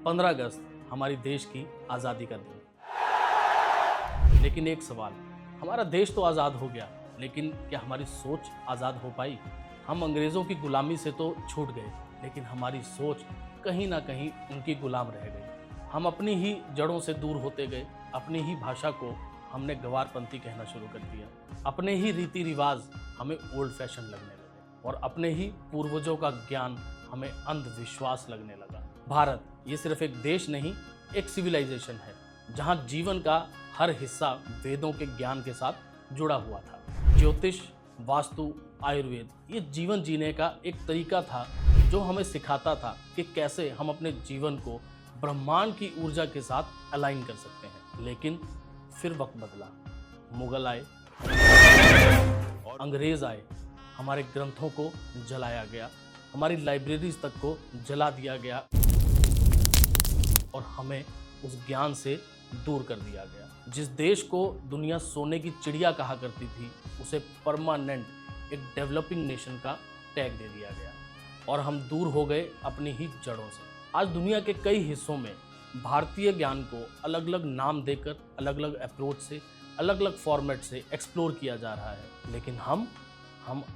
15 अगस्त हमारी देश की आज़ादी का दिन। लेकिन एक सवाल, हमारा देश तो आज़ाद हो गया, लेकिन क्या हमारी सोच आज़ाद हो पाई? हम अंग्रेज़ों की गुलामी से तो छूट गए, लेकिन हमारी सोच कहीं ना कहीं उनकी गुलाम रह गई। हम अपनी ही जड़ों से दूर होते गए, अपनी ही भाषा को हमने गंवारपंथी कहना शुरू कर दिया, अपने ही रीति रिवाज हमें ओल्ड फैशन लगने लगे और अपने ही पूर्वजों का ज्ञान हमें अंधविश्वास लगने लगा। भारत ये सिर्फ एक देश नहीं, एक सिविलाइजेशन है जहाँ जीवन का हर हिस्सा वेदों के ज्ञान के साथ जुड़ा हुआ था। ज्योतिष, वास्तु, आयुर्वेद ये जीवन जीने का एक तरीका था जो हमें सिखाता था कि कैसे हम अपने जीवन को ब्रह्मांड की ऊर्जा के साथ अलाइन कर सकते हैं। लेकिन फिर वक्त बदला, मुगल आए, अंग्रेज आए, हमारे ग्रंथों को जलाया गया, हमारी लाइब्रेरीज तक को जला दिया गया और हमें उस ज्ञान से दूर कर दिया गया। जिस देश को दुनिया सोने की चिड़िया कहा करती थी, उसे परमानेंट एक डेवलपिंग नेशन का टैग दे दिया गया और हम दूर हो गए अपनी ही जड़ों से। आज दुनिया के कई हिस्सों में भारतीय ज्ञान को अलग अलग नाम देकर, अलग अलग अप्रोच से, अलग अलग फॉर्मेट से एक्सप्लोर किया जा रहा है, लेकिन हम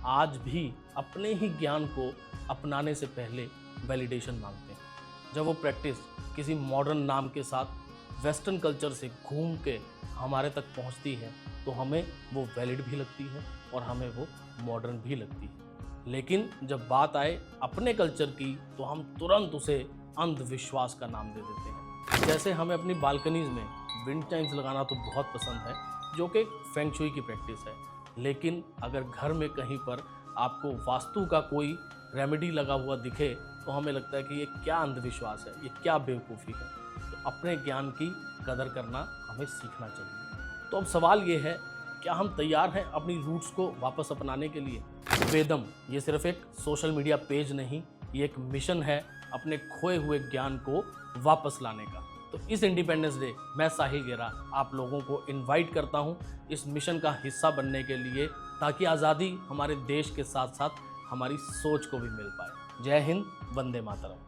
आज भी अपने ही ज्ञान को अपनाने से पहले वैलिडेशन मांगते हैं। जब वो प्रैक्टिस किसी मॉडर्न नाम के साथ वेस्टर्न कल्चर से घूम के हमारे तक पहुंचती है तो हमें वो वैलिड भी लगती है और हमें वो मॉडर्न भी लगती है। लेकिन जब बात आए अपने कल्चर की तो हम तुरंत उसे अंधविश्वास का नाम दे देते हैं। जैसे हमें अपनी बालकनीज में विंड चाइम्स लगाना तो बहुत पसंद है, जो कि फेंग शुई की प्रैक्टिस है, लेकिन अगर घर में कहीं पर आपको वास्तु का कोई रेमेडी लगा हुआ दिखे तो हमें लगता है कि ये क्या अंधविश्वास है, ये क्या बेवकूफ़ी है। तो अपने ज्ञान की कदर करना हमें सीखना चाहिए। तो अब सवाल ये है, क्या हम तैयार हैं अपनी रूट्स को वापस अपनाने के लिए? वेदम ये सिर्फ एक सोशल मीडिया पेज नहीं, ये एक मिशन है अपने खोए हुए ज्ञान को वापस लाने का। तो इस इंडिपेंडेंस डे मैं साहिल गेरा आप लोगों को इनवाइट करता हूं इस मिशन का हिस्सा बनने के लिए, ताकि आज़ादी हमारे देश के साथ साथ हमारी सोच को भी मिल पाए। जय हिंद, वंदे मातरम।